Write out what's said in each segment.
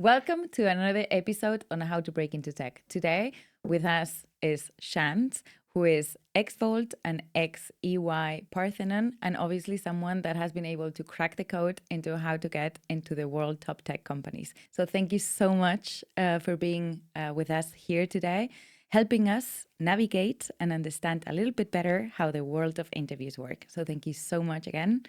Welcome to another episode on how to break into tech. Today with us is Shant, who is ex-Wolt and ex-EY-Parthenon, and obviously someone that has been able to crack the code into how to get into the world top tech companies. So thank you so much for being with us here today, helping us navigate and understand a little bit better how the world of interviews work. So thank you so much again,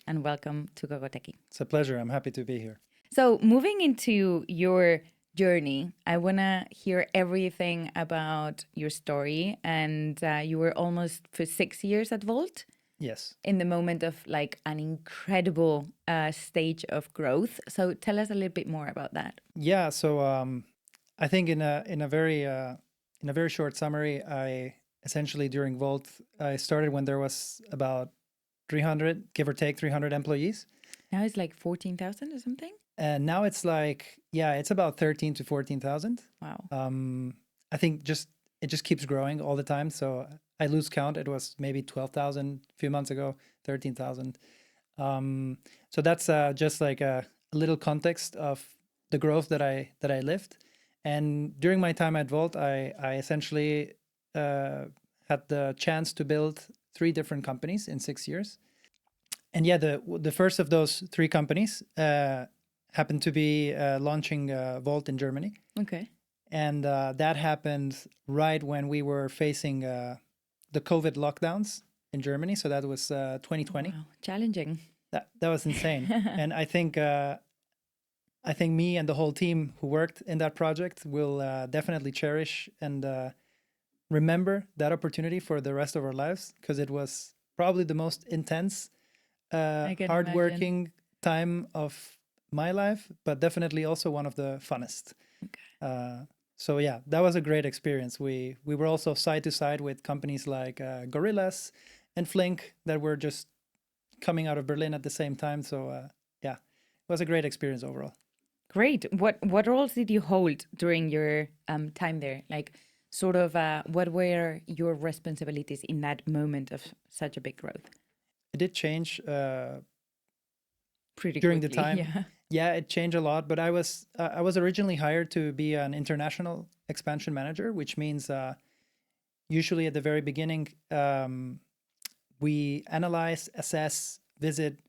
and welcome to Gogo Techie. It's a pleasure. I'm happy to be here. So moving into your journey, I want to hear everything about your story. And you were almost for 6 years at Wolt. Yes. In the moment of like an incredible stage of growth. So tell us a little bit more about that. Yeah. So I think in a very short summary, I essentially during Wolt, I started when there was about 300, give or take 300 employees. Now it's like 14,000 or something. And now it's like, it's about 13 to 14,000. Wow. I think it just keeps growing all the time. So I lose count. It was maybe 12,000 a few months ago, 13,000. So that's just like a little context of the growth that I lived. And during my time at Wolt, I essentially had the chance to build 3 different companies in 6 years. And the first of those 3 companies happened to be launching Wolt in Germany. Okay. And that happened right when we were facing the COVID lockdowns in Germany. So that was 2020. Wow. Challenging. That was insane. And I think me and the whole team who worked in that project will definitely cherish and remember that opportunity for the rest of our lives, because it was probably the most intense, hardworking time of my life, but definitely also one of the funnest. Okay. So yeah, that was a great experience. We were also side to side with companies like Gorillas and Flink that were just coming out of Berlin at the same time. So it was a great experience overall. Great. What roles did you hold during your time there? Like, sort of, what were your responsibilities in that moment of such a big growth? It did change Pretty during quickly, the time. Yeah. Yeah, it changed a lot. But I was originally hired to be an international expansion manager, which means usually at the very beginning we analyze, assess, visit,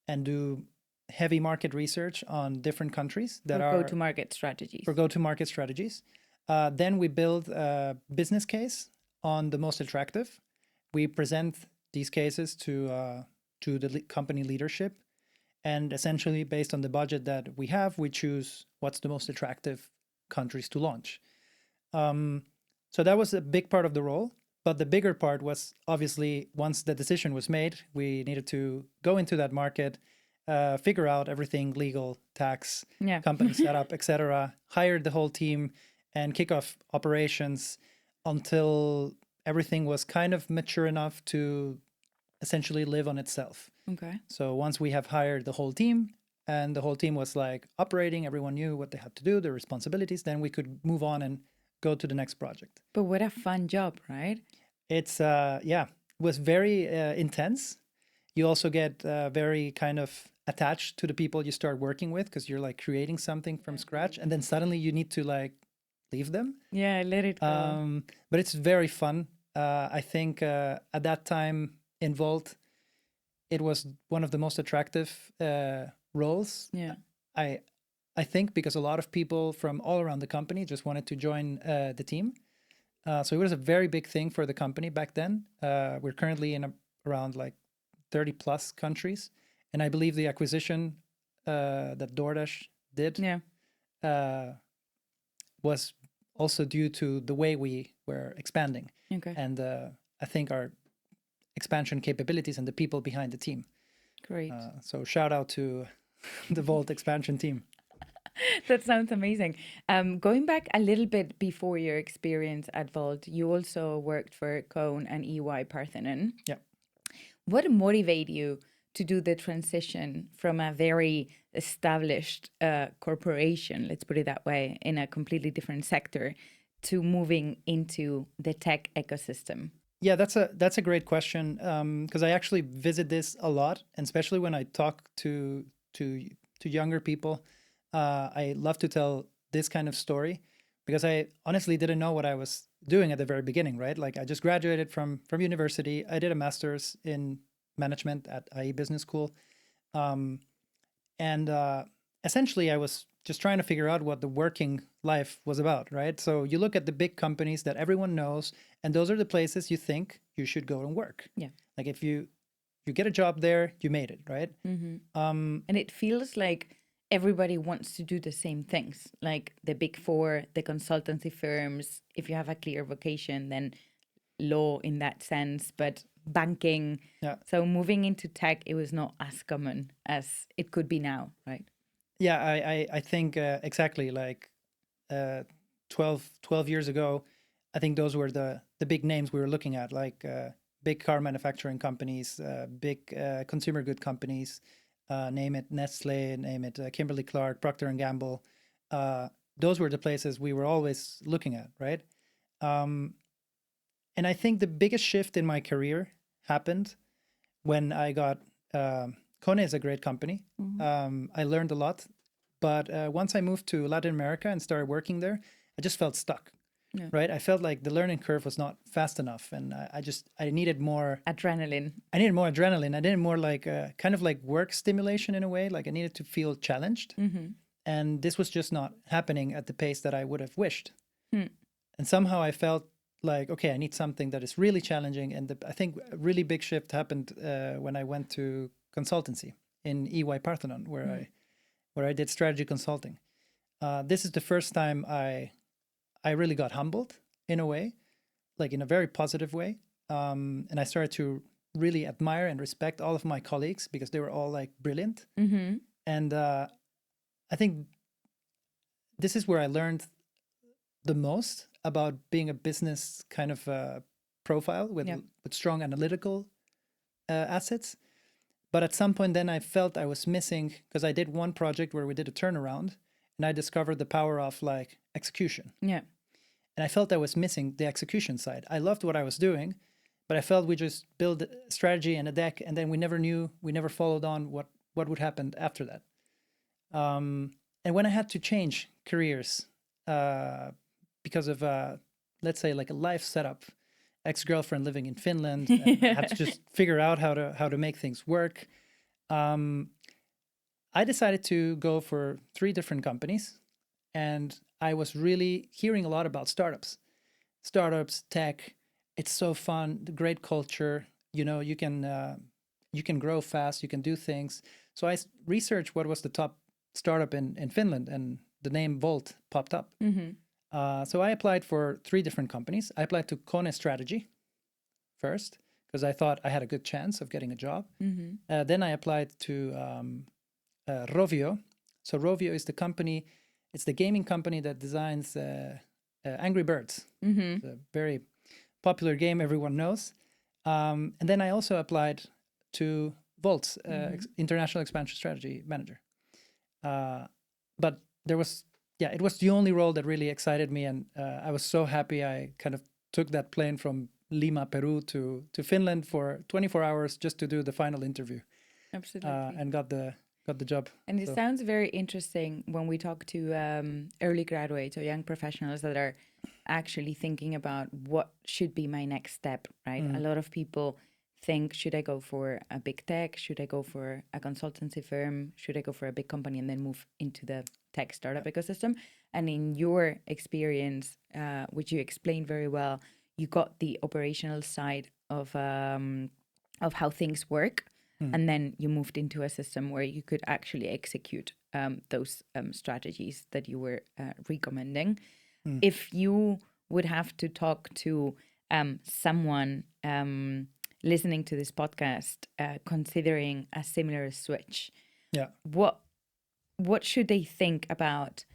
and do heavy market research on different countries that are go-to-market strategies. For go-to-market strategies. Then we build a business case on the most attractive. We present these cases to the company leadership. And essentially, based on the budget that we have, we choose what's the most attractive countries to launch. So that was a big part of the role. But the bigger part was obviously once the decision was made, we needed to go into that market, figure out everything, legal, tax, company setup, etc., hire the whole team and kick off operations until everything was kind of mature enough to essentially live on itself. Okay. So once we have hired the whole team and the whole team was like operating, everyone knew what they had to do, their responsibilities, then we could move on and go to the next project. But what a fun job, right? It's, it was very intense. You also get very kind of attached to the people you start working with because you're like creating something from scratch and then suddenly you need to like leave them. Yeah, let it go. But it's very fun. I think at that time in Wolt, it was one of the most attractive roles. Yeah. I think because a lot of people from all around the company just wanted to join the team. So it was a very big thing for the company back then. We're currently in around like 30 plus countries. And I believe the acquisition that DoorDash did was also due to the way we were expanding. Okay. And I think our expansion capabilities and the people behind the team. Great. So shout out to the Wolt expansion team. That sounds amazing. Going back a little bit before your experience at Wolt, you also worked for Cone and EY-Parthenon. Yeah. What motivated you to do the transition from a very established corporation, let's put it that way, in a completely different sector, to moving into the tech ecosystem? Yeah, that's a great question because I actually visit this a lot, and especially when I talk to younger people, I love to tell this kind of story because I honestly didn't know what I was doing at the very beginning, right? Like I just graduated from university. I did a master's in management at IE Business School. Um, and essentially, I was just trying to figure out what the working life was about, right? So you look at the big companies that everyone knows, and those are the places you think you should go and work. Yeah. Like if you get a job there, you made it, right? And it feels like everybody wants to do the same things, like the big four, the consultancy firms. If you have a clear vocation, then law in that sense, but banking. Yeah. So moving into tech, it was not as common as it could be now, right? Yeah, I think exactly like 12 years ago, I think those were the big names we were looking at, like big car manufacturing companies, big consumer good companies, name it Nestle, name it Kimberly-Clark, Procter and Gamble. Those were the places we were always looking at, right? And I think the biggest shift in my career happened when I got Kone is a great company. I learned a lot, but once I moved to Latin America and started working there, I just felt stuck. Yeah. Right, I felt like the learning curve was not fast enough, and I needed more Adrenaline. I needed more adrenaline. I needed more like kind of like work stimulation in a way. Like I needed to feel challenged, and this was just not happening at the pace that I would have wished. And somehow I felt like, okay, I need something that is really challenging. And I think a really big shift happened when I went to consultancy in EY-Parthenon, where I did strategy consulting. This is the first time I really got humbled in a way, like in a very positive way. And I started to really admire and respect all of my colleagues because they were all like brilliant. And I think this is where I learned the most about being a business kind of profile with strong analytical assets. But at some point then I felt I was missing, because I did one project where we did a turnaround and I discovered the power of like execution. Yeah. And I felt I was missing the execution side. I loved what I was doing, but I felt we just built a strategy and a deck, and then we never followed on what would happen after that. And when I had to change careers because of, let's say, like a life setup, ex-girlfriend living in Finland, and I had to just figure out how to make things work. I decided to go for 3 different companies, and I was really hearing a lot about startups, tech. It's so fun, the great culture. You know, you can grow fast, you can do things. So I researched what was the top startup in Finland, and the name Wolt popped up. So I applied for 3 different companies. I applied to Kone Strategy first because I thought I had a good chance of getting a job. Then I applied to Rovio. So Rovio is the company. It's the gaming company that designs Angry Birds. It's a very popular game everyone knows. And then I also applied to Wolt, International Expansion Strategy Manager. But it was the only role that really excited me. And I was so happy I kind of took that plane from Lima, Peru to Finland for 24 hours just to do the final interview. Absolutely. And got the job. And it sounds very interesting when we talk to early graduates or young professionals that are actually thinking about what should be my next step, right? A lot of people think, should I go for a big tech? Should I go for a consultancy firm? Should I go for a big company and then move into the tech startup ecosystem? And in your experience, which you explained very well, you got the operational side of how things work. And then you moved into a system where you could actually execute those strategies that you were recommending. If you would have to talk to someone listening to this podcast, considering a similar switch, what should they think about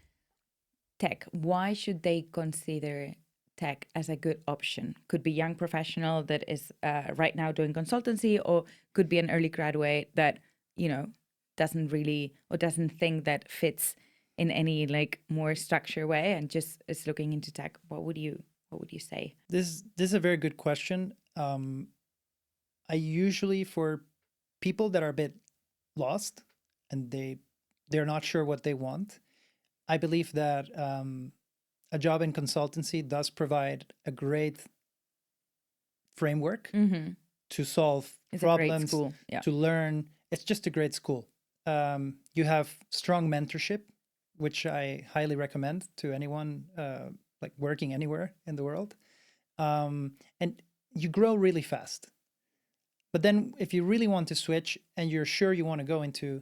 tech? Why should they consider tech as a good option? Could be young professional that is right now doing consultancy, or could be an early graduate that, you know, doesn't really or doesn't think that fits in any like more structured way and just is looking into tech. What would you say? This is a very good question. I usually, for people that are a bit lost and they're not sure what they want, I believe that a job in consultancy does provide a great framework to solve It's a great problems, school. Yeah. to learn. It's just a great school. You have strong mentorship, which I highly recommend to anyone like working anywhere in the world. And you grow really fast. But then if you really want to switch and you're sure you want to go into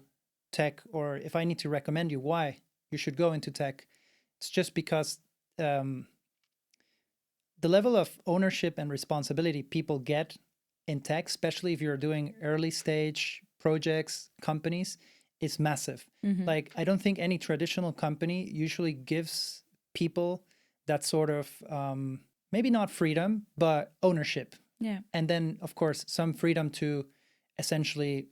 tech, or if I need to recommend you why you should go into tech, it's just because the level of ownership and responsibility people get in tech, especially if you're doing early stage projects, companies, is massive. Like, I don't think any traditional company usually gives people that sort of maybe not freedom, but ownership. Yeah. And then, of course, some freedom to essentially,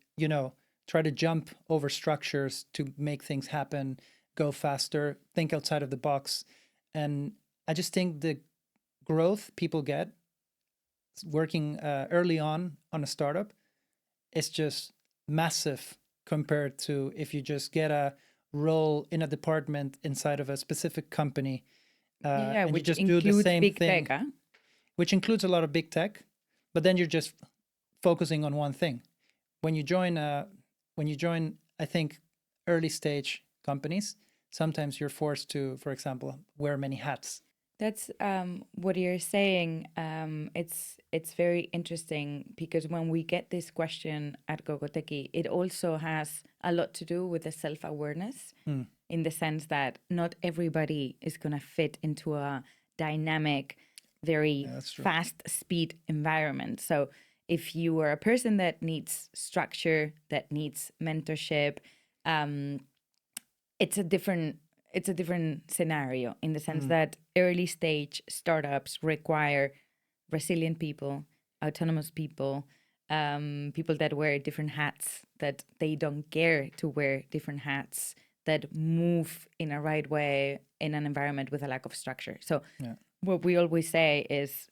try to jump over structures to make things happen, go faster, think outside of the box. And I just think the growth people get working early on a startup is just massive compared to if you just get a role in a department inside of a specific company Yeah, and you which just do the includes same big thing, tech, huh? which includes a lot of big tech, but then you're just focusing on one thing. When you join, I think, early stage companies, sometimes you're forced to, for example, wear many hats. That's what you're saying. It's very interesting because when we get this question at Gogoteki, it also has a lot to do with the self-awareness in the sense that not everybody is going to fit into a dynamic, very fast speed environment. So if you are a person that needs structure, that needs mentorship, it's a different scenario in the sense that early stage startups require resilient people, autonomous people, people that wear different hats, that they don't care to wear different hats, that move in a right way in an environment with a lack of structure. So what we always say is,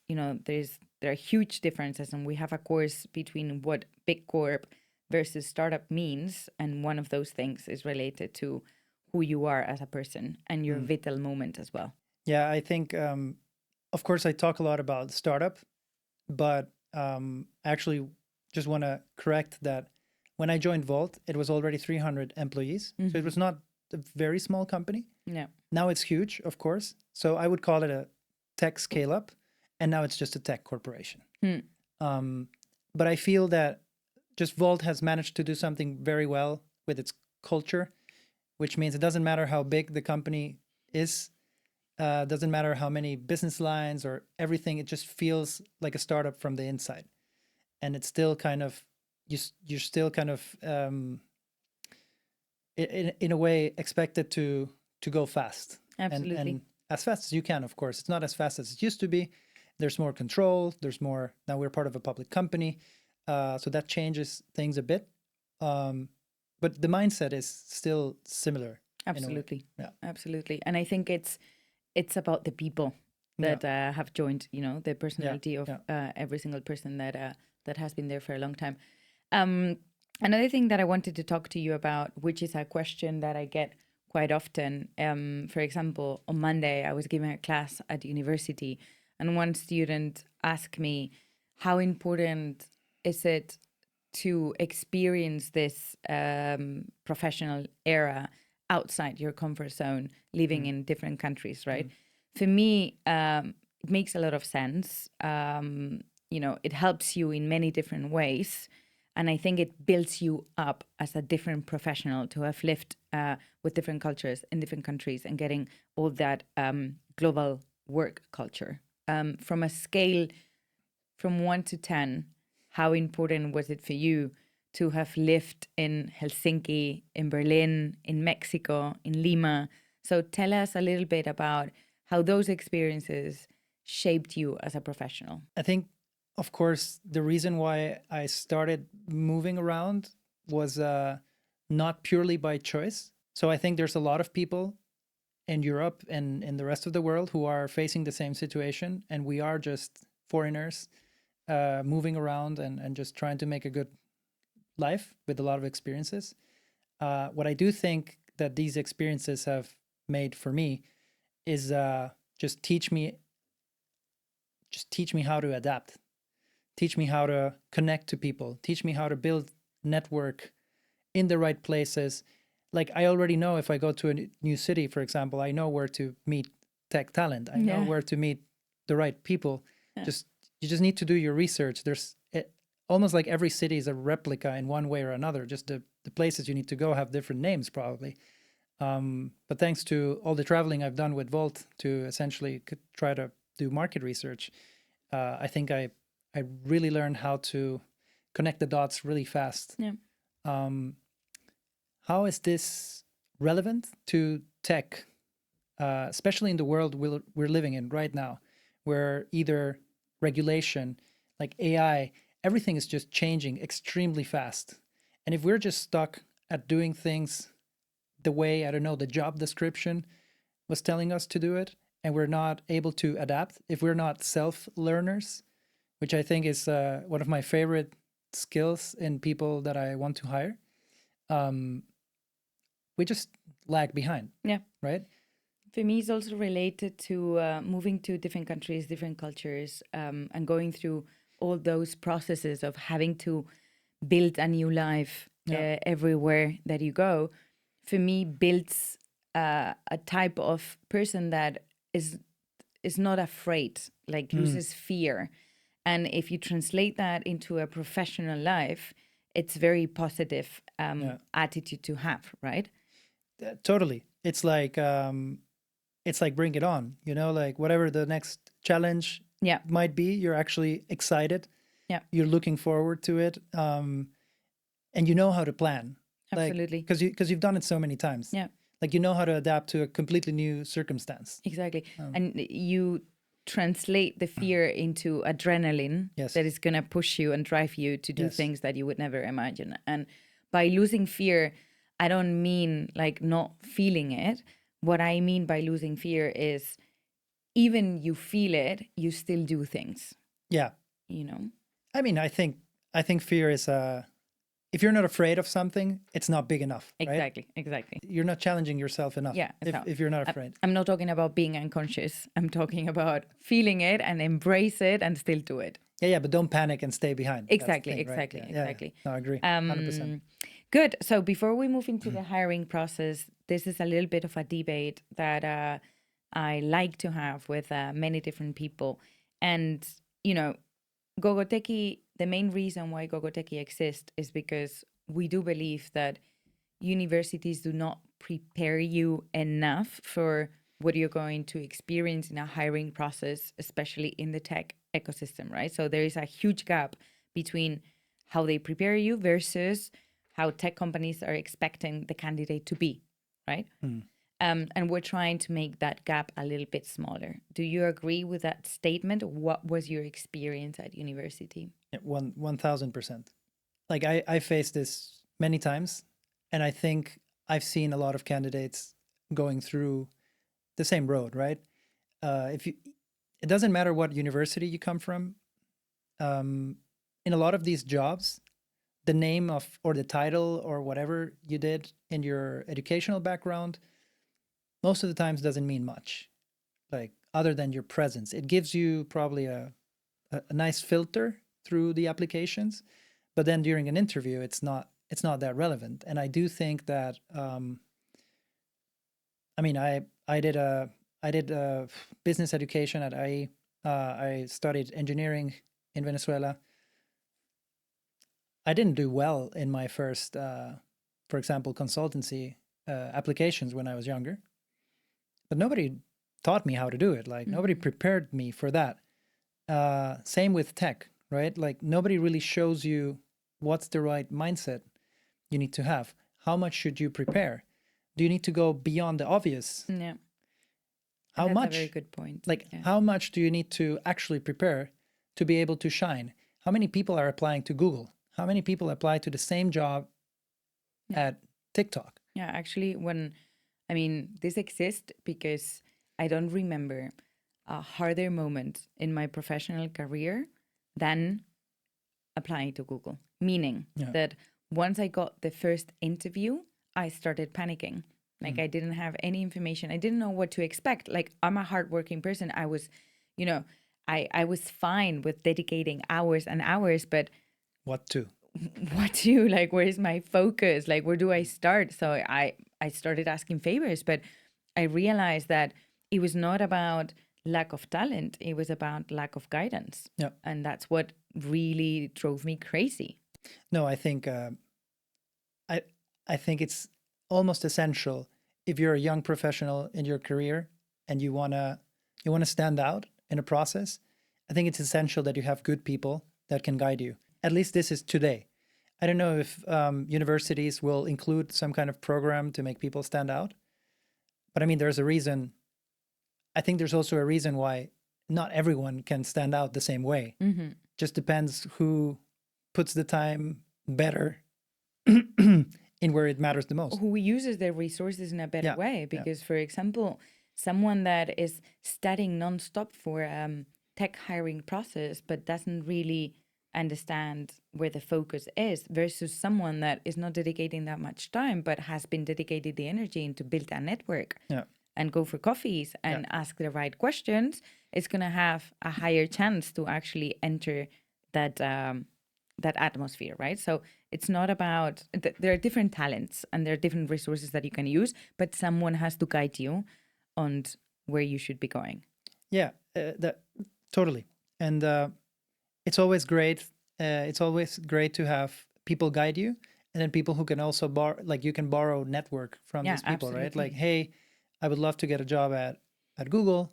there are huge differences, and we have a course between what big corp versus startup means, and one of those things is related to who you are as a person and your vital moment as well. Yeah, I think, of course, I talk a lot about startup, but actually just want to correct that when I joined Wolt, it was already 300 employees. So it was not a very small company. Yeah. Now it's huge, of course. So I would call it a tech scale up, and now it's just a tech corporation. But I feel that just Wolt has managed to do something very well with its culture, which means it doesn't matter how big the company is, doesn't matter how many business lines or everything. It just feels like a startup from the inside, and it's still kind of you're still kind of in a way expected to go fast. Absolutely. And as fast as you can. Of course, it's not as fast as it used to be. There's more control. There's more. Now we're part of a public company, so that changes things a bit. But the mindset is still similar. Absolutely. Yeah. Absolutely. And I think it's about the people that have joined, the personality of every single person that has been there for a long time. Another thing that I wanted to talk to you about, which is a question that I get quite often. For example, on Monday, I was giving a class at university, and one student asked me, how important is it to experience this professional era outside your comfort zone, living in different countries, right? For me, it makes a lot of sense. It helps you in many different ways. And I think it builds you up as a different professional to have lived with different cultures in different countries and getting all that global work culture. From a scale from 1 to 10, how important was it for you to have lived in Helsinki, in Berlin, in Mexico, in Lima? So tell us a little bit about how those experiences shaped you as a professional. I think, of course, the reason why I started moving around was not purely by choice. So I think there's a lot of people in Europe and in the rest of the world who are facing the same situation, and we are just foreigners moving around and just trying to make a good life with a lot of experiences. What I do think that these experiences have made for me is just teach me how to adapt, teach me how to connect to people, teach me how to build network in the right places. Like I already know if I go to a new city, for example, I know where to meet tech talent. I know where to meet the right people. You just need to do your research. Almost like every city is a replica in one way or another. Just the places you need to go have different names probably. But thanks to all the traveling I've done with Wolt to essentially try to do market research, I think I really learned how to connect the dots really fast. Yeah. How is this relevant to tech, especially in the world we're living in right now, where either regulation, like AI, everything is just changing extremely fast. And if we're just stuck at doing things the way, I don't know, the job description was telling us to do it, and we're not able to adapt, if we're not self-learners, which I think is one of my favorite skills in people that I want to hire, we just lag behind. Yeah. Right? For me, it's also related to moving to different countries, different cultures, and going through all those processes of having to build a new life everywhere that you go. For me, builds a type of person that is not afraid, like loses fear. And if you translate that into a professional life, it's very positive attitude to have, right? Totally. It's like bring it on, you know, like whatever the next challenge might be, you're actually excited. Yeah. You're looking forward to it. And you know how to plan. Absolutely. Because you've done it so many times. Yeah. Like you know how to adapt to a completely new circumstance. Exactly. And you translate the fear into adrenaline that is going to push you and drive you to do things that you would never imagine. And by losing fear, I don't mean like not feeling it. What I mean by losing fear is even you feel it, you still do things. Yeah. You know? I mean, I think fear is if you're not afraid of something, it's not big enough. Exactly. Right? Exactly. You're not challenging yourself enough. Yeah. If you're not afraid. I'm not talking about being unconscious. I'm talking about feeling it and embrace it and still do it. Yeah, but don't panic and stay behind. Exactly, thing, right? exactly. No, I agree. 100%. Good. So before we move into the hiring process, this is a little bit of a debate that I like to have with many different people. And, you know, Gogoteki, the main reason why Gogoteki exists is because we do believe that universities do not prepare you enough for what you're going to experience in a hiring process, especially in the tech ecosystem, right? So there is a huge gap between how they prepare you versus how tech companies are expecting the candidate to be, right? And we're trying to make that gap a little bit smaller. Do you agree with that statement? What was your experience at university? Yeah, 1,000%. Like I faced this many times, and I think I've seen a lot of candidates going through the same road, right? It doesn't matter what university you come from. In a lot of these jobs, the name of or the title or whatever you did in your educational background, most of the times doesn't mean much, like other than your presence. It gives you probably a nice filter through the applications, but then during an interview, it's not that relevant. And I do think that I mean, I did a business education at IE. I studied engineering in Venezuela. I didn't do well in my first, for example, consultancy applications when I was younger. But nobody taught me how to do it. Like nobody prepared me for that. Same with tech, right? Like nobody really shows you what's the right mindset you need to have. How much should you prepare? Do you need to go beyond the obvious? Yeah. How That's much? a very good point. Like how much do you need to actually prepare to be able to shine? How many people are applying to Google? How many people apply to the same job at TikTok? Yeah, actually, this exists because I don't remember a harder moment in my professional career than applying to Google. Meaning that once I got the first interview, I started panicking Like I didn't have any information. I didn't know what to expect. Like I'm a hardworking person. I was, you know, I was fine with dedicating hours and hours, but What to? what to, like, where is my focus? Like, where do I start? So I started asking favors, but I realized that it was not about lack of talent. It was about lack of guidance. Yeah. And that's what really drove me crazy. No, I think I think it's almost essential if you're a young professional in your career and you wanna stand out in a process. I think it's essential that you have good people that can guide you. At least this is today. I don't know if universities will include some kind of program to make people stand out, but I mean, there's a reason. I think there's also a reason why not everyone can stand out the same way. Just depends who puts the time better in where it matters the most. Who uses their resources in a better Yeah, way. Because, for example, someone that is studying nonstop for tech hiring process, but doesn't really understand where the focus is, versus someone that is not dedicating that much time, but has been dedicated the energy into build a network Yeah. and go for coffees and ask the right questions, it's going to have a higher chance to actually enter that that atmosphere, right? So it's not about, there are different talents and there are different resources that you can use, but someone has to guide you on where you should be going. Yeah, that totally. And it's always great. It's always great to have people guide you, and then people who can also borrow, like you can borrow network from these people, right? Absolutely. Like, hey, I would love to get a job at Google.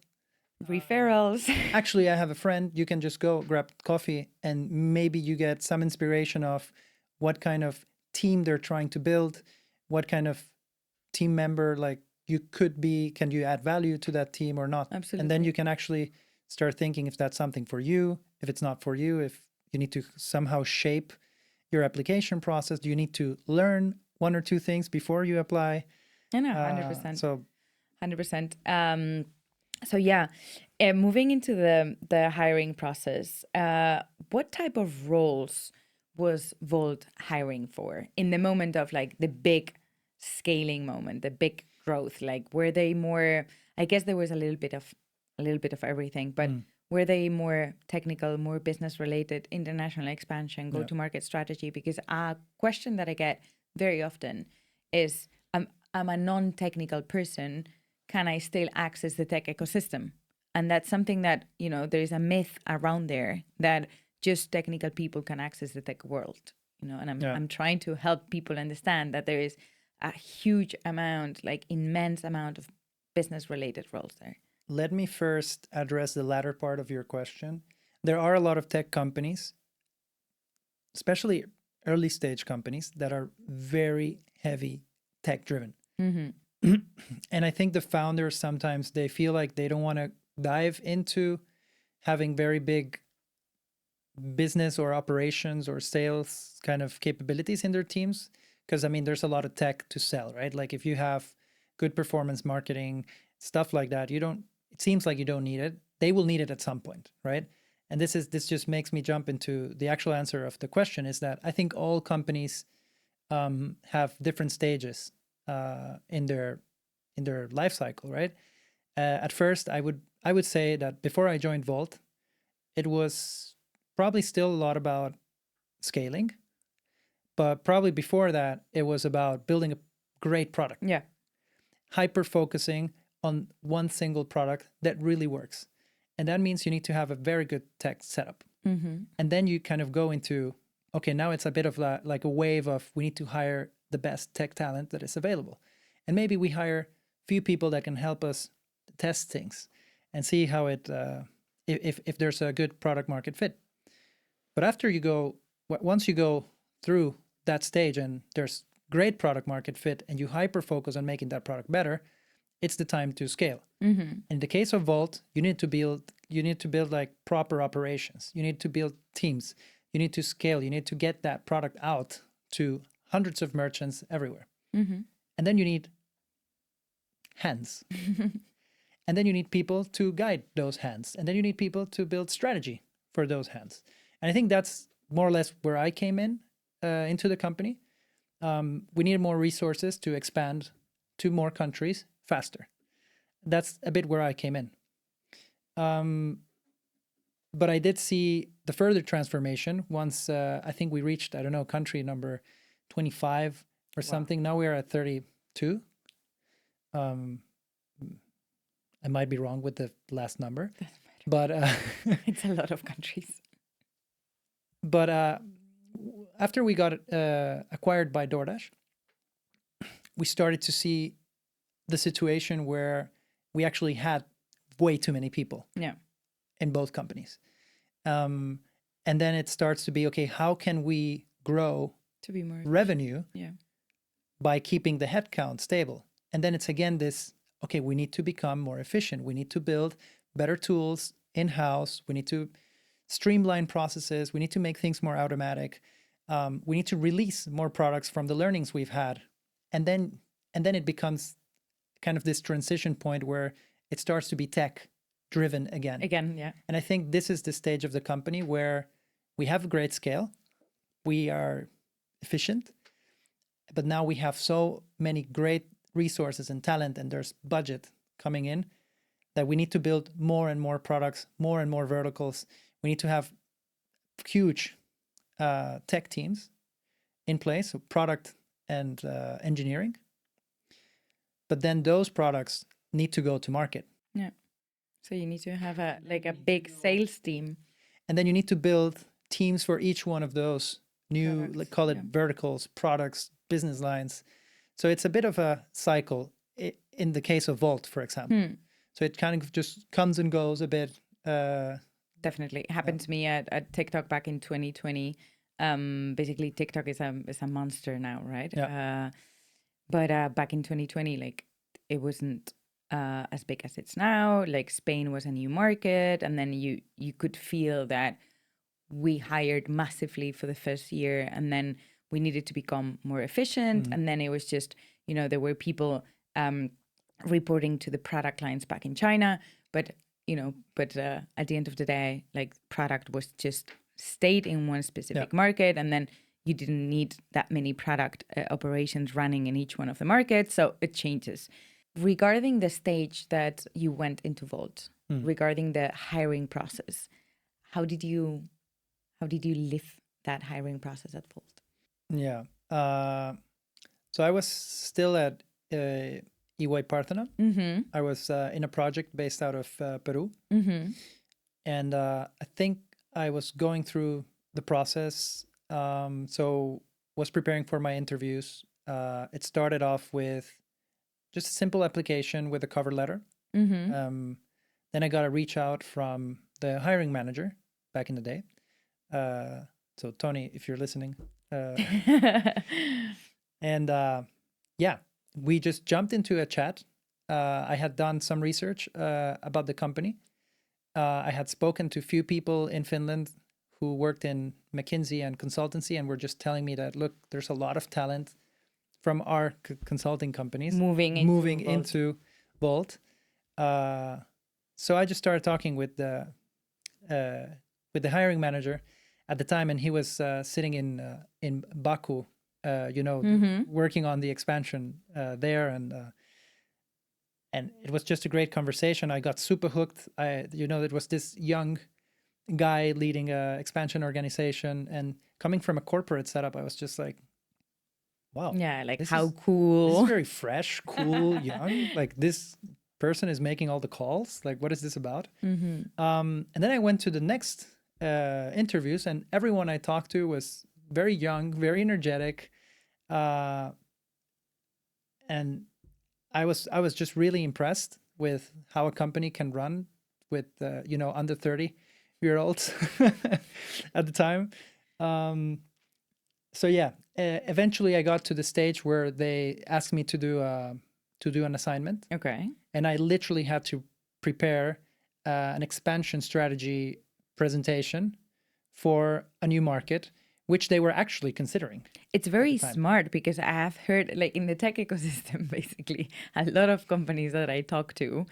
Referrals. Actually, I have a friend. You can just go grab coffee, and maybe you get some inspiration of what kind of team they're trying to build, what kind of team member like you could be. Can you add value to that team or not? Absolutely. And then you can actually start thinking if that's something for you, if it's not for you, if you need to somehow shape your application process. Do you need to learn one or two things before you apply? I know, 100%. So 100%. So yeah, moving into the hiring process, what type of roles was Wolt hiring for in the moment of like the big scaling moment, the big growth? Like, were they more? I guess there was a little bit of everything, but were they more technical, more business related, international expansion, go to market strategy? Because a question that I get very often is, I'm a non-technical person. Can I still access the tech ecosystem? And that's something that, there is a myth around there that just technical people can access the tech world, and I'm trying to help people understand that there is a huge amount, like immense amount of business related roles there. let me first address the latter part of your question. There are a lot of tech companies, especially early stage companies, that are very heavy tech driven. And I think the founders sometimes they feel like they don't want to dive into having very big business or operations or sales kind of capabilities in their teams, because I mean there's a lot of tech to sell, right? Like if you have good performance marketing, stuff like that, it seems like you don't need it. They will need it at some point, right? And this just makes me jump into the actual answer of the question, is that I think all companies have different stages in their life cycle, right? At first, I would say that before I joined Wolt, it was probably still a lot about scaling, but probably before that, it was about building a great product. Yeah. Hyper focusing on one single product that really works, and that means you need to have a very good tech setup. And then you kind of go into, okay, now it's a bit of like a wave of we need to hire the best tech talent that is available. And maybe we hire few people that can help us test things and see how it, if there's a good product market fit. But once you go through that stage and there's great product market fit and you hyper focus on making that product better, it's the time to scale. In the case of Wolt, you need to build like proper operations. You need to build teams. You need to scale. You need to get that product out to hundreds of merchants everywhere. And then you need hands. And then you need people to guide those hands. And then you need people to build strategy for those hands. And I think that's more or less where I came into the company. We needed more resources to expand to more countries faster. That's a bit where I came in. But I did see the further transformation once I think we reached, I don't know, country number 25 or something. Now we are at 32. I might be wrong with the last number, but it's a lot of countries. But after we got acquired by DoorDash, we started to see the situation where we actually had way too many people in both companies. And then it starts to be, okay, how can we grow to be more revenue by keeping the headcount stable? And then it's again this, okay, we need to become more efficient. We need to build better tools in-house. We need to streamline processes. We need to make things more automatic. We need to release more products from the learnings we've had. And then it becomes kind of this transition point where it starts to be tech driven again. And I think this is the stage of the company where we have a great scale. We are efficient, but now we have so many great resources and talent, and there's budget coming in that we need to build more and more products, more and more verticals. We need to have huge tech teams in place, so product and engineering. But then those products need to go to market. Yeah. So you need to have a big sales team. And then you need to build teams for each one of those new, Products, call it verticals, products, business lines. So it's a bit of a cycle in the case of Wolt, for example. So it kind of just comes and goes a bit. Definitely. It happened to me at TikTok back in 2020. Basically, TikTok is a monster now, right? Yeah. But back in 2020, like, it wasn't as big as it's now. Like, Spain was a new market. And then you could feel that we hired massively for the first year. And then we needed to become more efficient. And then it was just, there were people reporting to the product lines back in China. But at the end of the day, like, product was just stayed in one specific market. And then you didn't need that many product operations running in each one of the markets. So it changes. Regarding the stage that you went into Wolt, regarding the hiring process, how did you live that hiring process at Wolt? Yeah. So I was still at EY-Parthenon. I was in a project based out of Peru. And I think I was going through the process. So was preparing for my interviews. It started off with just a simple application with a cover letter. Then I got a reach out from the hiring manager back in the day. So Tony, if you're listening. And we just jumped into a chat. I had done some research about the company. I had spoken to a few people in Finland who worked in McKinsey and Consultancy and were just telling me that, look, there's a lot of talent from our consulting companies moving into Wolt. So I just started talking with the hiring manager at the time, and he was sitting in Baku, working on the expansion there, and it was just a great conversation. I got super hooked. It was this young guy leading a expansion organization, and coming from a corporate setup, I was just like, wow. Yeah, like, how cool. This is very fresh, cool, young. Like, this person is making all the calls. Like, what is this about? And then I went to the next interviews, and everyone I talked to was very young, very energetic. And I was just really impressed with how a company can run with, under 30-year-olds at the time. Eventually I got to the stage where they asked me to do an assignment. Okay. And I literally had to prepare an expansion strategy presentation for a new market, which they were actually considering. It's very smart, because I have heard, like, in the tech ecosystem, basically, a lot of companies that I talk to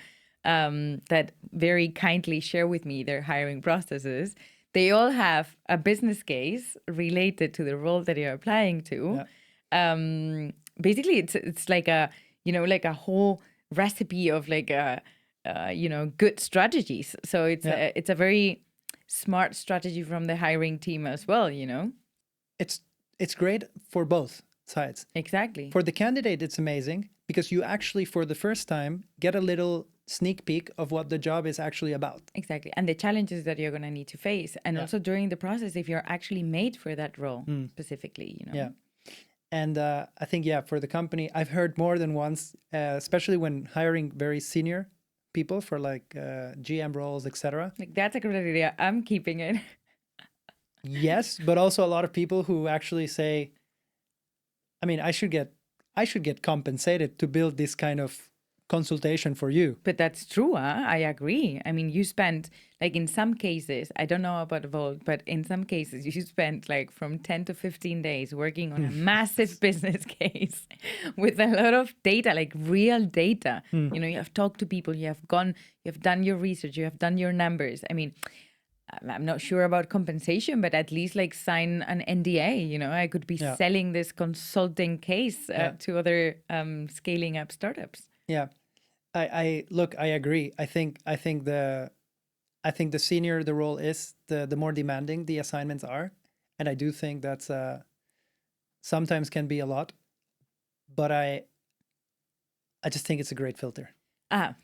that very kindly share with me their hiring processes, they all have a business case related to the role that you're applying to. Yeah. Basically, it's like like a whole recipe of like good strategies. So it's a very smart strategy from the hiring team as well. It's great for both sides. Exactly. For the candidate, it's amazing because you actually, for the first time, get a little sneak peek of what the job is actually about. Exactly. And the challenges that you're going to need to face. And also during the process, if you're actually made for that role specifically. Yeah. And I think, for the company, I've heard more than once, especially when hiring very senior people for like GM roles, etc. Like, that's a great idea. I'm keeping it. Yes, but also a lot of people who actually say, I mean, I should get compensated to build this kind of consultation for you. But that's true, huh? I agree. I mean, you spent, like, in some cases, I don't know about Wolt, but in some cases, you spent like from 10 to 15 days working on a massive business case with a lot of data, like real data. You have talked to people, you have done your research, you have done your numbers. I mean, I'm not sure about compensation, but at least like sign an NDA. I could be selling this consulting case to other scaling up startups. Yeah, I agree. I think the senior the role is, the more demanding the assignments are, and I do think that's sometimes can be a lot, but I just think it's a great filter.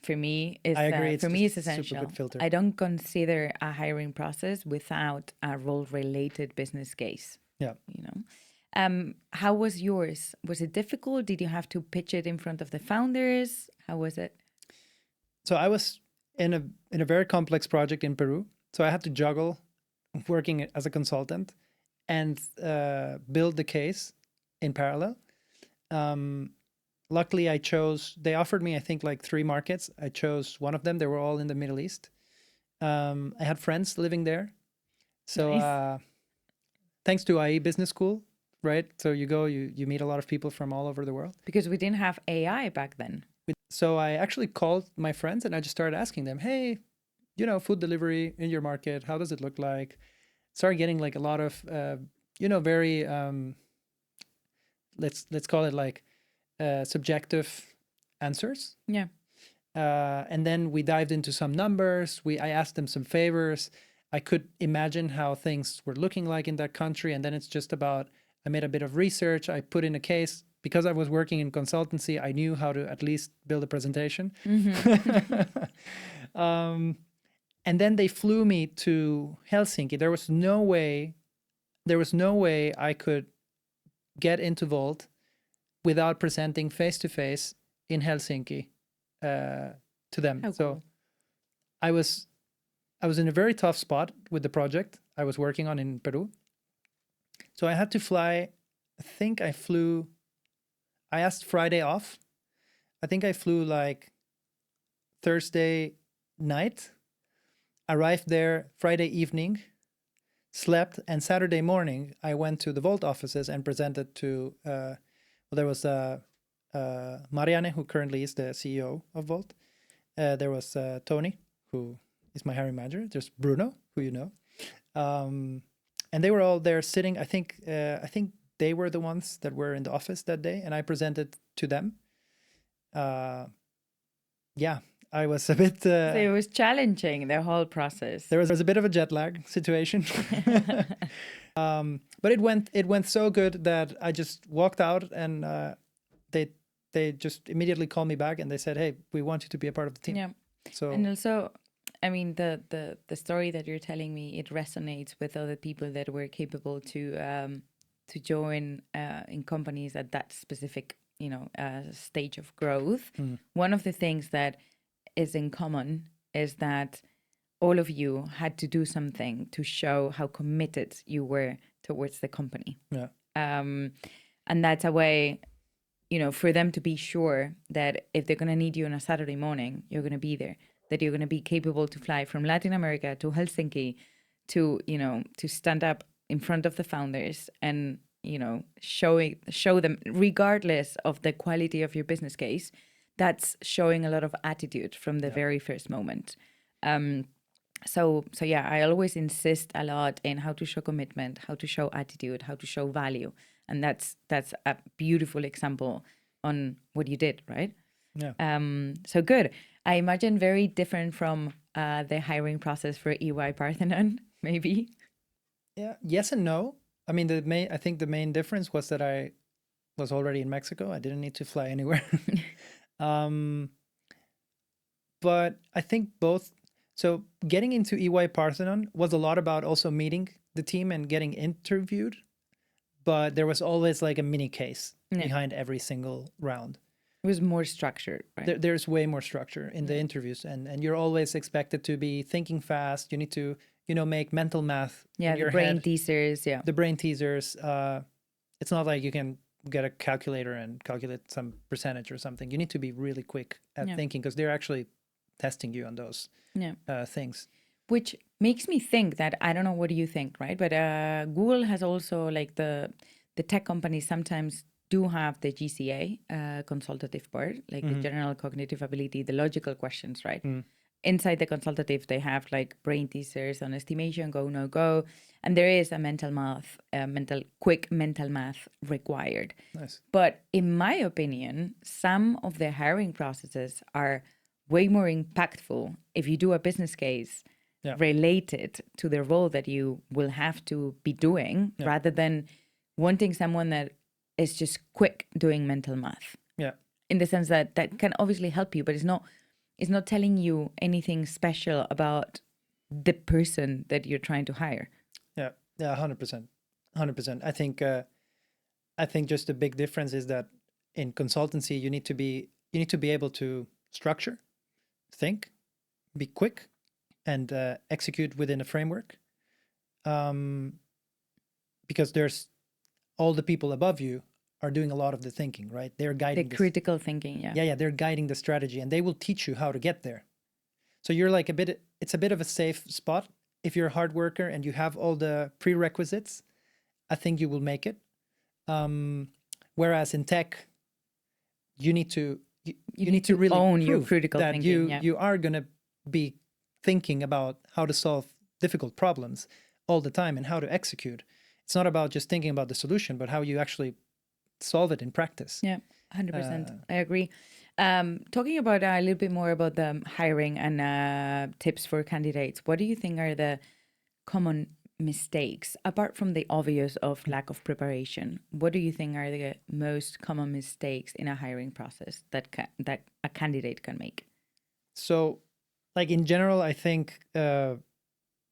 For me, it's, I agree. it's essential. Super good filter. I don't consider a hiring process without a role-related business case. Yeah. How was yours? Was it difficult? Did you have to pitch it in front of the founders? How was it? So I was in a very complex project in Peru. So I had to juggle working as a consultant and build the case in parallel. Luckily, they offered me, I think, like 3 markets. I chose one of them. They were all in the Middle East. I had friends living there. So Nice. Thanks to IE Business School, right? So you go, you meet a lot of people from all over the world. Because we didn't have AI back then. So I actually called my friends and I just started asking them, hey, food delivery in your market, how does it look like? Started getting like a lot of, very, let's call it like subjective answers. Yeah. And then we dived into some numbers. I asked them some favors. I could imagine how things were looking like in that country. And then it's just about, I made a bit of research. I put in a case. Because I was working in consultancy, I knew how to at least build a presentation. And then they flew me to Helsinki. There was no way I could get into Wolt without presenting face-to-face in Helsinki to them. Oh, so cool. I was in a very tough spot with the project I was working on in Peru. So I had to fly. I asked Friday off. I think I flew like Thursday night, arrived there Friday evening, slept, and Saturday morning I went to the Wolt offices and presented to, there was Marianne, who currently is the CEO of Wolt. There was Tony, who is my hiring manager. There's Bruno, who you know. And they were all there sitting. I think they were the ones that were in the office that day, and I presented to them. I was a bit... So it was challenging, the whole process. There was a bit of a jet lag situation. But it went so good that I just walked out, and they just immediately called me back, and they said, hey, we want you to be a part of the team. Yeah. So, and also, I mean, the story that you're telling me, it resonates with other people that were capable to join in companies at that specific, stage of growth. One of the things that is in common is that all of you had to do something to show how committed you were towards the company. Yeah. And that's a way, for them to be sure that if they're going to need you on a Saturday morning, you're going to be there, that you're going to be capable to fly from Latin America to Helsinki to stand up in front of the founders and, show them, regardless of the quality of your business case, that's showing a lot of attitude from the very first moment. So I always insist a lot in how to show commitment, how to show attitude, how to show value. And that's a beautiful example on what you did, right? Yeah. So good. I imagine very different from the hiring process for EY-Parthenon, maybe. Yeah. Yes and no. I mean, I think the main difference was that I was already in Mexico. I didn't need to fly anywhere. But I think both. So getting into EY-Parthenon was a lot about also meeting the team and getting interviewed. But there was always like a mini case behind every single round. It was more structured, right? There's way more structure in the interviews, and you're always expected to be thinking fast. You need to, make mental math. Yeah, in your the brain head. teasers. Yeah, The brain teasers. It's not like you can get a calculator and calculate some percentage or something. You need to be really quick at thinking, because they're actually testing you on those things. Which makes me think that, I don't know, what do you think, right? But Google has also, like, the tech companies sometimes do have the GCA consultative part, like the general cognitive ability, the logical questions, right? Inside the consultative, they have like brain teasers on estimation, go, no go. And there is a quick mental math required. Nice. But in my opinion, some of the hiring processes are way more impactful if you do a business case related to the role that you will have to be doing, rather than wanting someone that is just quick doing mental math. Yeah. In the sense that can obviously help you, but it's not telling you anything special about the person that you're trying to hire. Yeah. 100%. 100%. I think just the big difference is that in consultancy, you need to be able to structure, think, be quick, and execute within a framework. Because there's all the people above you are doing a lot of the thinking, right? They're guiding the critical thinking, yeah. Yeah, they're guiding the strategy, and they will teach you how to get there. So you're like it's a bit of a safe spot. If you're a hard worker and you have all the prerequisites, I think you will make it. Whereas in tech, you need to really own your prove critical that thinking. you are going to be thinking about how to solve difficult problems all the time and how to execute. It's not about just thinking about the solution, but how you actually solve it in practice. Yeah, 100%. I agree. Talking about a little bit more about the hiring and tips for candidates, what do you think are the common mistakes, apart from the obvious of lack of preparation? What do you think are the most common mistakes in a hiring process that a candidate can make? So, like in general, I think the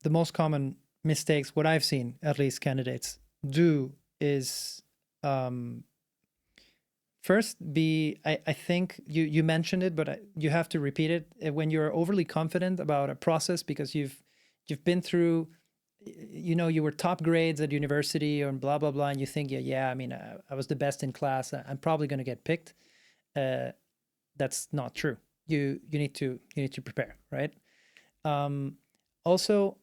most common mistakes, what I've seen at least candidates do, is first I think you mentioned it, but you have to repeat it. When you're overly confident about a process because you've been through, you were top grades at university or blah blah blah, and you think I mean I was the best in class, I'm probably going to get picked. That's not true. You need to prepare, right? Also,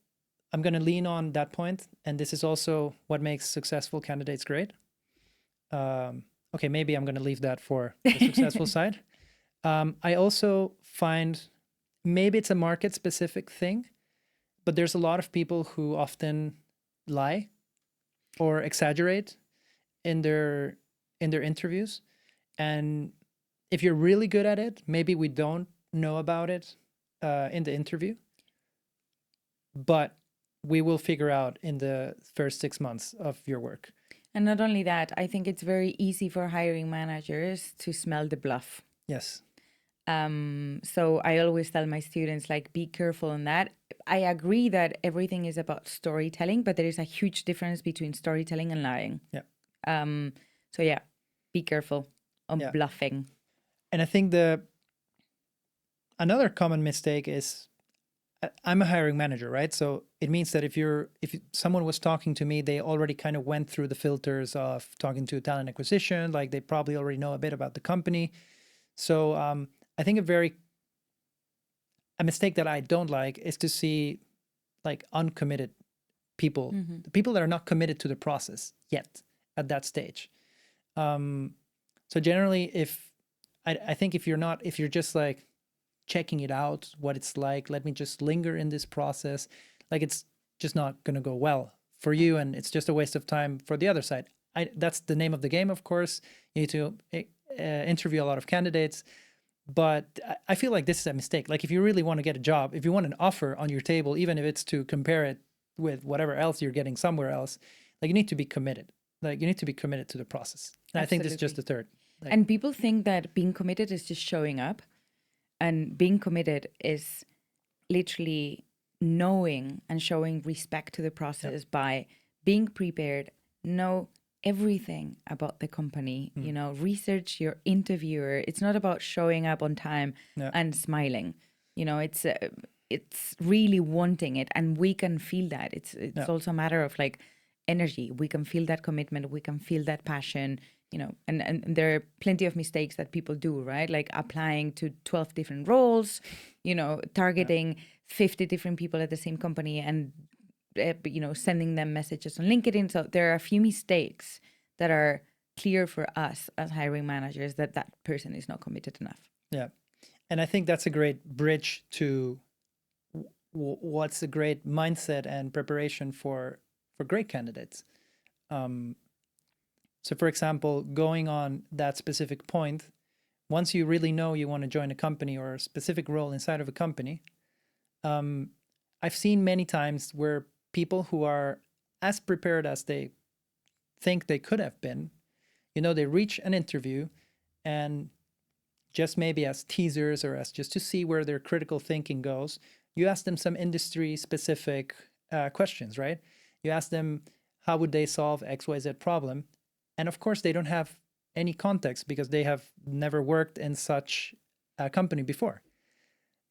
I'm going to lean on that point, and this is also what makes successful candidates great. Okay, maybe I'm going to leave that for the successful side. I also find maybe it's a market specific thing, but there's a lot of people who often lie or exaggerate in their interviews. And if you're really good at it, maybe we don't know about it in the interview, but we will figure out in the first 6 months of your work. And not only that, I think it's very easy for hiring managers to smell the bluff. Yes. So I always tell my students, like, be careful on that. I agree that everything is about storytelling, but there is a huge difference between storytelling and lying. Yeah. So yeah, be careful on bluffing. And I think another common mistake is, I'm a hiring manager, right? So it means that if someone was talking to me, they already kind of went through the filters of talking to talent acquisition, like they probably already know a bit about the company. So I think a mistake that I don't like is to see like uncommitted people, the people that are not committed to the process yet at that stage. So generally, I think if you're just like checking it out, what it's like, let me just linger in this process, like it's just not going to go well for you, and it's just a waste of time for the other side. That's the name of the game, of course. You need to interview a lot of candidates. But I feel like this is a mistake. Like if you really want to get a job, if you want an offer on your table, even if it's to compare it with whatever else you're getting somewhere else, like you need to be committed. Like you need to be committed to the process. And I think this is just the third. Like, And people think that being committed is just showing up. And being committed is literally knowing and showing respect to the process by being prepared, know everything about the company, research your interviewer. It's not about showing up on time and smiling. It's really wanting it, and we can feel that. It's also a matter of like energy. We can feel that commitment. We can feel that passion. And there are plenty of mistakes that people do, right? Like applying to 12 different roles, targeting 50 different people at the same company and, sending them messages on LinkedIn. So there are a few mistakes that are clear for us as hiring managers that person is not committed enough. Yeah. And I think that's a great bridge to what's a great mindset and preparation for great candidates. So, for example, going on that specific point, once you really know you want to join a company or a specific role inside of a company, I've seen many times where people who are as prepared as they think they could have been, they reach an interview and just maybe as teasers or as just to see where their critical thinking goes, you ask them some industry specific questions, right? You ask them, how would they solve XYZ problem? And of course, they don't have any context because they have never worked in such a company before.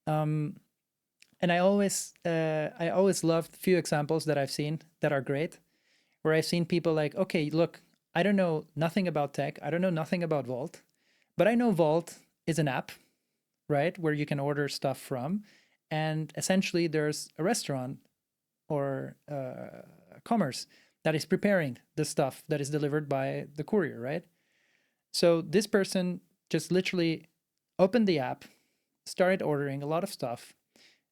And I always loved few examples that I've seen that are great, where I've seen people like, okay, look, I don't know nothing about tech. I don't know nothing about Wolt, but I know Wolt is an app, right, where you can order stuff from. And essentially, there's a restaurant or commerce that is preparing the stuff that is delivered by the courier, right? So this person just literally opened the app, started ordering a lot of stuff,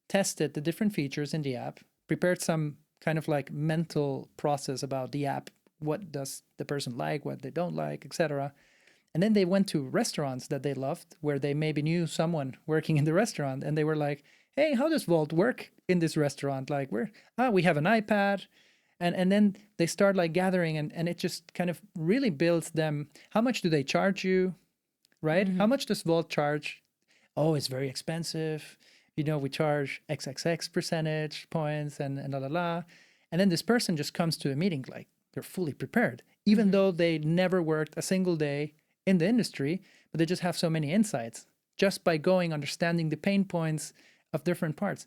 tested the different features in the app, prepared some kind of like mental process about the app. What does the person like, what they don't like, etc. And then they went to restaurants that they loved, where they maybe knew someone working in the restaurant, and they were like, hey, how does Wolt work in this restaurant? Like, we have an iPad. And then they start like gathering, and it just kind of really builds them. How much do they charge you, right? How much does Wolt charge? Oh, it's very expensive. We charge XXX percentage points and la la la. And then this person just comes to a meeting like they're fully prepared, even though they never worked a single day in the industry, but they just have so many insights just by understanding the pain points of different parts.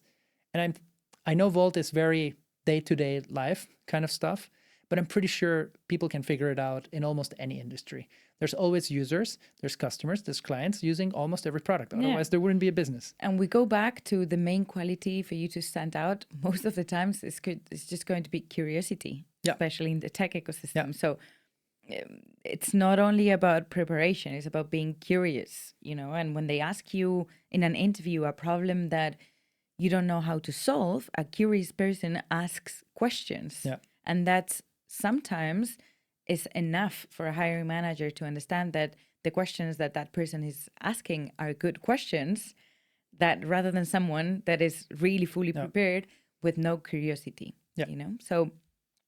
And I know Wolt is very day-to-day life kind of stuff, but I'm pretty sure people can figure it out in almost any industry. There's always users, there's customers, there's clients using almost every product. Otherwise, there wouldn't be a business. And we go back to the main quality for you to stand out. Most of the times, it's just going to be curiosity, especially in the tech ecosystem. Yeah. So it's not only about preparation, it's about being curious, and when they ask you in an interview a problem that you don't know how to solve, a curious person asks questions. Yeah. And that's sometimes is enough for a hiring manager to understand that the questions that person is asking are good questions, that rather than someone that is really fully prepared with no curiosity, So,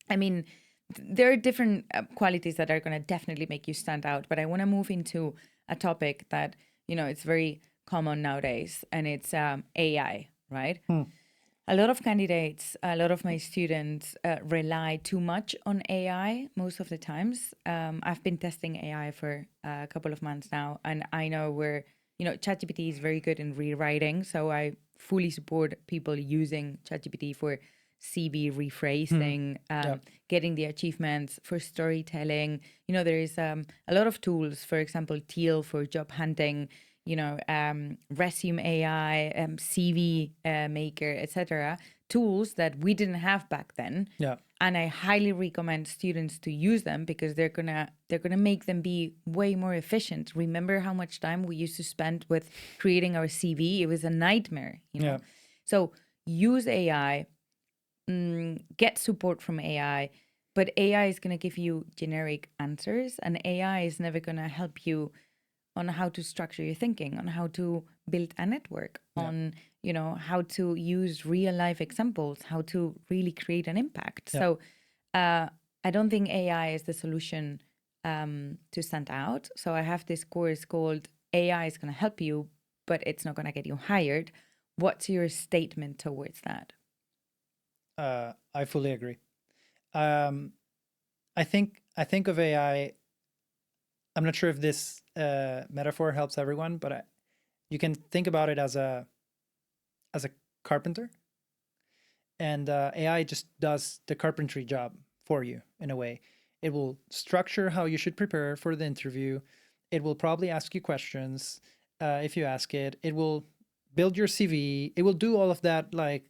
I mean, there are different qualities that are going to definitely make you stand out, but I want to move into a topic that, it's very common nowadays, and it's AI. Right? A lot of candidates, a lot of my students rely too much on AI most of the times. I've been testing AI for a couple of months now, and I know ChatGPT is very good in rewriting. So I fully support people using ChatGPT for CV rephrasing, getting the achievements for storytelling. There is a lot of tools, for example, Teal for job hunting, Resume AI, CV Maker, etc. Tools that we didn't have back then. Yeah. And I highly recommend students to use them because they're gonna make them be way more efficient. Remember how much time we used to spend with creating our CV? It was a nightmare, Yeah. So use AI, get support from AI, but AI is gonna give you generic answers, and AI is never gonna help you on how to structure your thinking, on how to build a network, on, you know, how to use real life examples, how to really create an impact. So I don't think AI is the solution to stand out. So I have this course called AI is going to help you, but it's not going to get you hired. What's your statement towards that? I fully agree. I think of AI. I'm not sure if this metaphor helps everyone, but you can think about it as a carpenter, and AI just does the carpentry job for you in a way. It will structure how you should prepare for the interview. It will probably ask you questions if you ask it. It will build your CV. It will do all of that like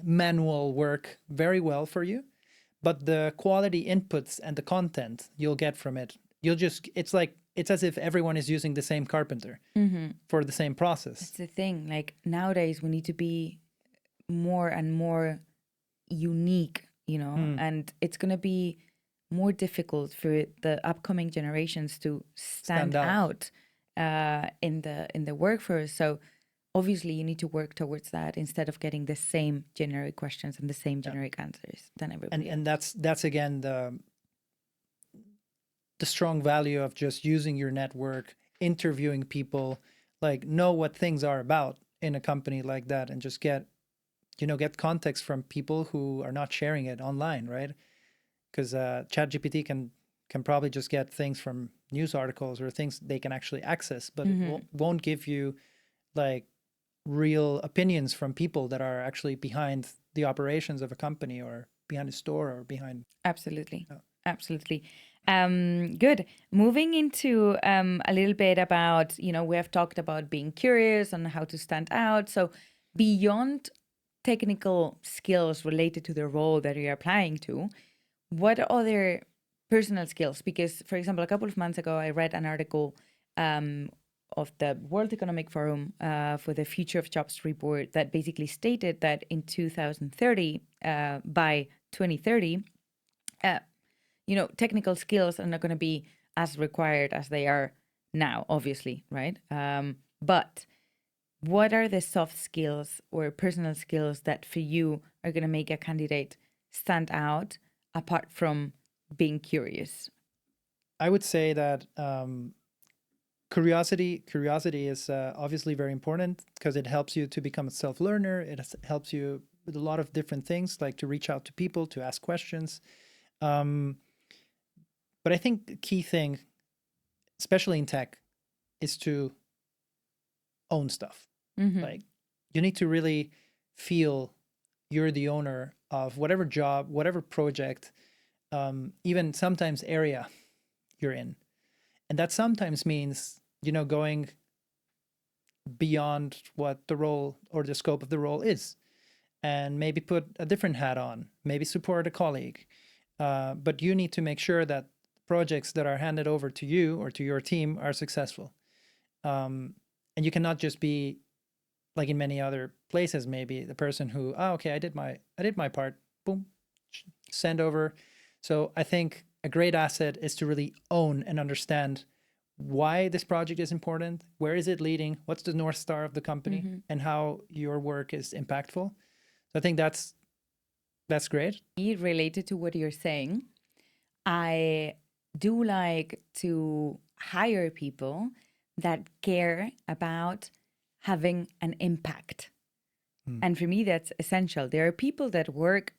manual work very well for you. But the quality inputs and the content you'll get from it, it's as if everyone is using the same carpenter for the same process. That's the thing. Like nowadays, we need to be more and more unique, you know, and it's going to be more difficult for the upcoming generations to stand out in the workforce. So obviously you need to work towards that instead of getting the same generic questions and the same generic answers than everybody else. And that's again the strong value of just using your network, interviewing people, like know what things are about in a company like that, and just get context from people who are not sharing it online, right? Because ChatGPT can probably just get things from news articles or things they can actually access, but it won't give you like real opinions from people that are actually behind the operations of a company or behind a store or behind. Absolutely. Absolutely. Good. Moving into a little bit about, you know, we have talked about being curious and how to stand out. So beyond technical skills related to the role that you're applying to, what other personal skills? Because, for example, a couple of months ago, I read an article of the World Economic Forum for the Future of Jobs report that basically stated that in 2030, by 2030, you know, technical skills are not going to be as required as they are now, obviously, right? But what are the soft skills or personal skills that for you are going to make a candidate stand out apart from being curious? I would say that curiosity is obviously very important because it helps you to become a self-learner. It helps you with a lot of different things, like to reach out to people, to ask questions. But I think the key thing, especially in tech, is to own stuff. Like you need to really feel you're the owner of whatever job, whatever project, even sometimes area you're in. And that sometimes means, you know, going beyond what the role or the scope of the role is, and maybe put a different hat on, maybe support a colleague. But you need to make sure that projects that are handed over to you or to your team are successful. And you cannot just be like in many other places, maybe the person who, okay, I did my part, boom, send over. So I think a great asset is to really own and understand why this project is important, where is it leading, what's the North Star of the company, and how your work is impactful. So I think that's great. Related to what you're saying, I do like to hire people that care about having an impact. And for me, that's essential. There are people that work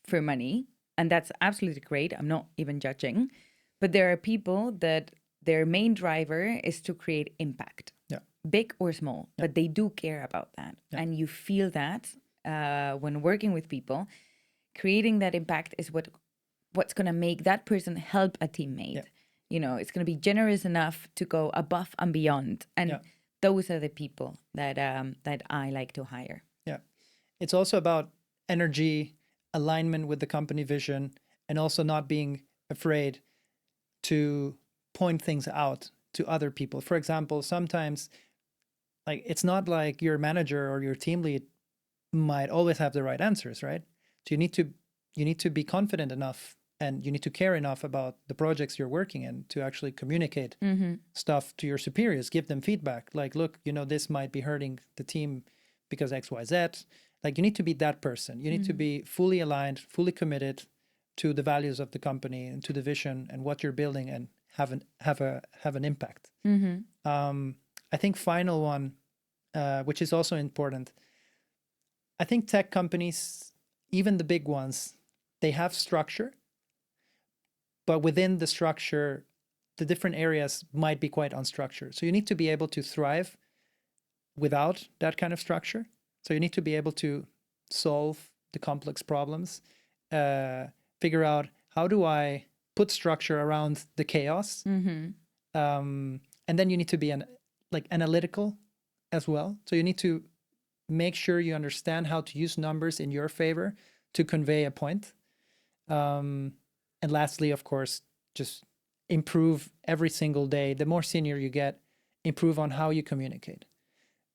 for money, and that's absolutely great. I'm not even judging. But there are people that their main driver is to create impact, big or small, but they do care about that. And you feel that when working with people. Creating that impact is what's going to make that person help a teammate. You know, it's going to be generous enough to go above and beyond. And those are the people that I like to hire. Yeah. It's also about energy, alignment with the company vision, and also not being afraid to point things out to other people. For example, sometimes like it's not like your manager or your team lead might always have the right answers, right? So you need to be confident enough and you need to care enough about the projects you're working in to actually communicate stuff to your superiors, give them feedback. Like, look, this might be hurting the team because X, Y, Z. Like, you need to be that person. You need to be fully aligned, fully committed to the values of the company and to the vision and what you're building, and have an impact. I think final one, which is also important. I think tech companies, even the big ones, they have structure, but within the structure, the different areas might be quite unstructured. So you need to be able to thrive without that kind of structure. So you need to be able to solve the complex problems, figure out, how do I put structure around the chaos? And then you need to be analytical as well. So you need to make sure you understand how to use numbers in your favor to convey a point. And lastly, of course, just improve every single day. The more senior you get, improve on how you communicate,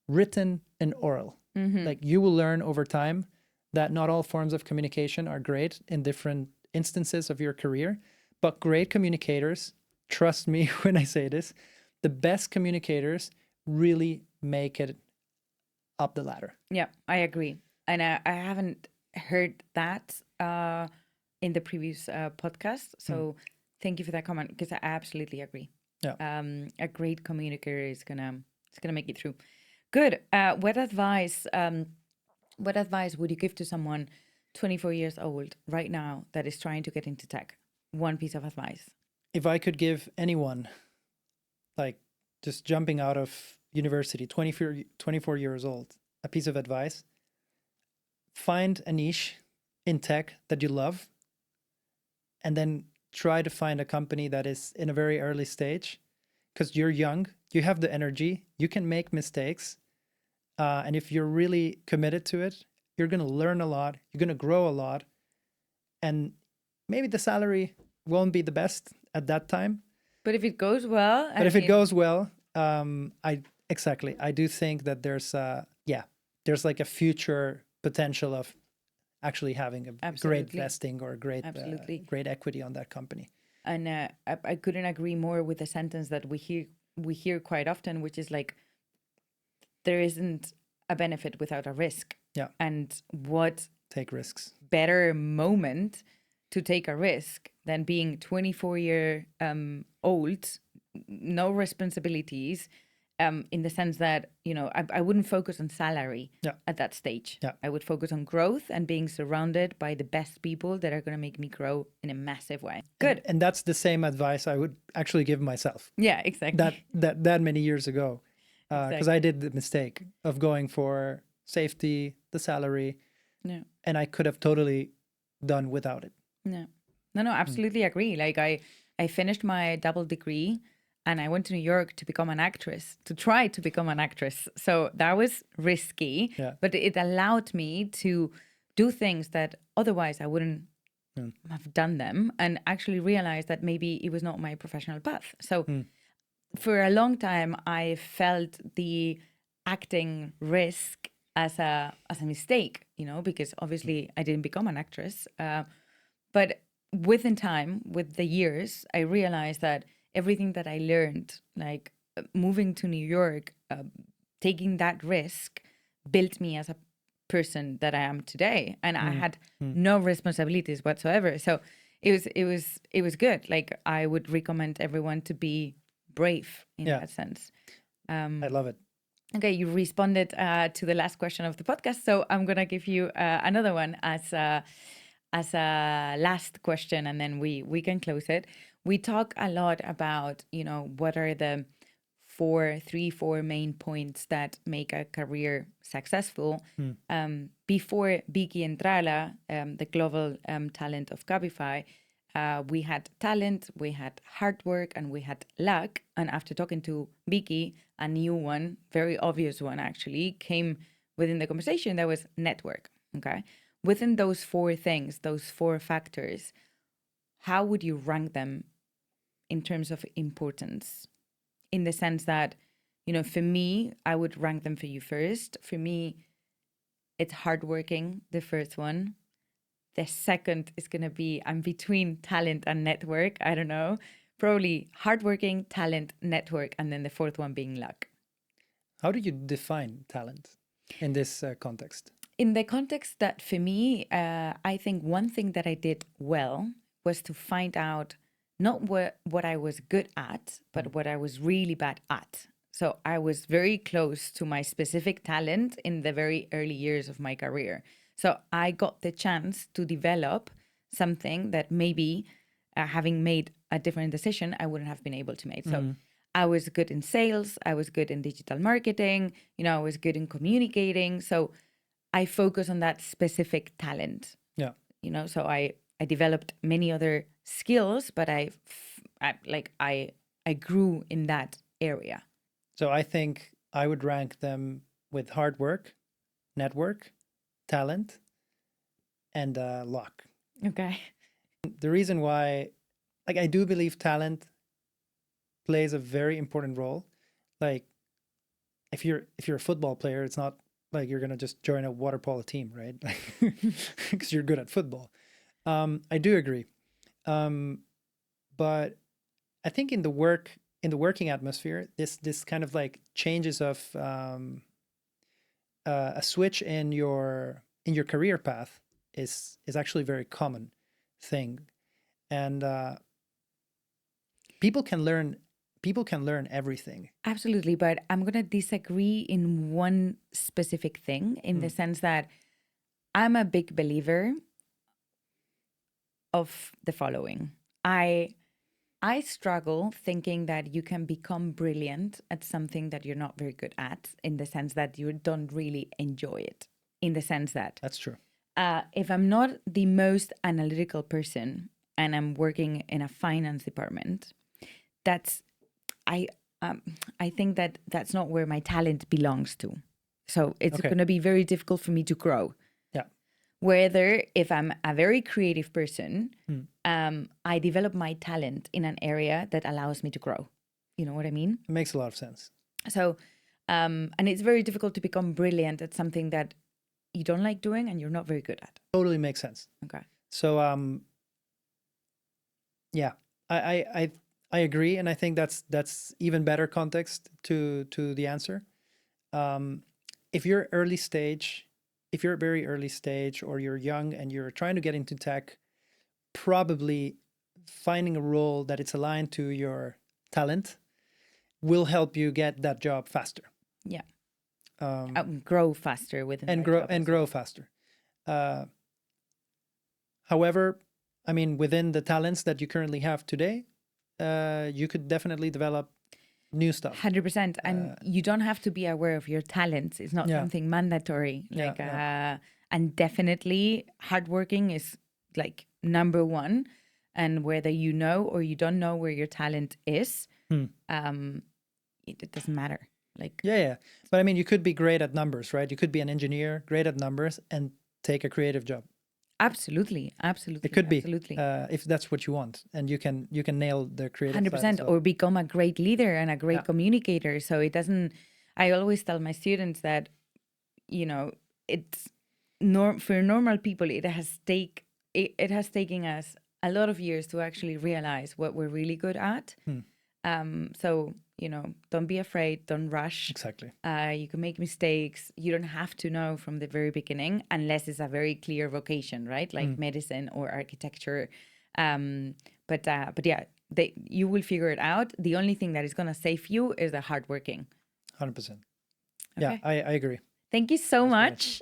written and oral. Like, you will learn over time that not all forms of communication are great in different instances of your career, but great communicators, trust me when I say this, the best communicators really make it up the ladder. Yeah, I agree. And I haven't heard that in the previous podcast. So thank you for that comment, because I absolutely agree. Yeah. A great communicator is gonna make it through. Good. What advice would you give to someone 24 years old right now that is trying to get into tech? One piece of advice. If I could give anyone, like, just jumping out of university, 24 years old, a piece of advice: find a niche in tech that you love, and then try to find a company that is in a very early stage, because you're young, you have the energy, you can make mistakes. And if you're really committed to it, you're going to learn a lot, you're going to grow a lot. And maybe the salary won't be the best at that time. But if it goes well... it goes well, I do think that there's like a future potential of actually having a great vesting or great equity on that company. And I couldn't agree more with the sentence that we hear quite often, which is like, there isn't a benefit without a risk. Yeah. And what take risks better moment to take a risk than being 24-year old, no responsibilities, in the sense that, I wouldn't focus on salary at that stage. Yeah. I would focus on growth and being surrounded by the best people that are going to make me grow in a massive way. Good. And that's the same advice I would actually give myself. Yeah, exactly. That many years ago. Because I did the mistake of going for safety, the salary, and I could have totally done without it. No, absolutely agree. Like, I finished my double degree and I went to New York to become an actress, to try to become an actress. So that was risky, but it allowed me to do things that otherwise I wouldn't have done them, and actually realize that maybe it was not my professional path. So for a long time, I felt the acting risk as a mistake, because obviously I didn't become an actress. But within time, with the years, I realized that everything that I learned, like moving to New York, taking that risk, built me as a person that I am today. And I had no responsibilities whatsoever. So it was good. Like, I would recommend everyone to be brave in that sense. I love it. Okay, you responded to the last question of the podcast, so I'm gonna give you another one as a last question, and then we can close it. We talk a lot about, what are the four main points that make a career successful. Before Vicky Entrala, the global talent of Cabify, we had talent, we had hard work, and we had luck. And after talking to Vicky, a new one, very obvious one actually, came within the conversation. That was network. Okay. Within those four things, those four factors, how would you rank them in terms of importance? In the sense that, for me, I would rank them for you first. For me, it's hardworking, the first one. The second is going to be, I'm between talent and network. I don't know. Probably hardworking, talent, network, and then the fourth one being luck. How do you define talent in this context? In the context that for me, I think one thing that I did well was to find out not what I was good at, but what I was really bad at. So I was very close to my specific talent in the very early years of my career. So I got the chance to develop something that maybe having made a different decision, I wouldn't have been able to make. So I was good in sales. I was good in digital marketing. I was good in communicating. So I focus on that specific talent. Yeah. So I developed many other skills, but I grew in that area. So I think I would rank them with hard work, network, talent, and luck. Okay. The reason why, I do believe talent plays a very important role. Like, if you're a football player, it's not like you're gonna just join a water polo team, right? Because you're good at football. I do agree, but I think in the working atmosphere, this kind of like changes of a switch in your career path is actually a very common thing, and people can learn everything. Absolutely, but I'm going to disagree in one specific thing, in the sense that I'm a big believer of the following. I struggle thinking that you can become brilliant at something that you're not very good at, in the sense that you don't really enjoy it, in the sense that That's true. if I'm not the most analytical person and I'm working in a finance department, I think that's not where my talent belongs to. So it's going to be very difficult for me to grow. Yeah. Whether if I'm a very creative person, I develop my talent in an area that allows me to grow. You know what I mean? It makes a lot of sense. So, and it's very difficult to become brilliant at something that you don't like doing and you're not very good at. Totally makes sense. Okay. So, yeah, I agree, and I think that's even better context to the answer. If you're very early stage, or you're young and you're trying to get into tech, probably finding a role that it's aligned to your talent will help you get that job faster. Yeah. Grow faster within grow faster. However, I mean, within the talents that you currently have today, you could definitely develop new stuff. 100%. And you don't have to be aware of your talents. It's not something mandatory. And definitely hardworking is like number one. And whether you know or you don't know where your talent is, it doesn't matter. Yeah. But I mean, you could be great at numbers, right? You could be an engineer, great at numbers, and take a creative job. Absolutely. It could be, if that's what you want, and you can nail the creative 100%, or become a great leader and a great communicator. So it doesn't. I always tell my students that, it's for normal people. It has taken us a lot of years to actually realize what we're really good at. So don't be afraid. Don't rush. Exactly. You can make mistakes. You don't have to know from the very beginning, unless it's a very clear vocation, right? Like medicine or architecture. But yeah, you will figure it out. The only thing that is going to save you is the hard working. 100%. Okay. Yeah, I agree. Thank you so much.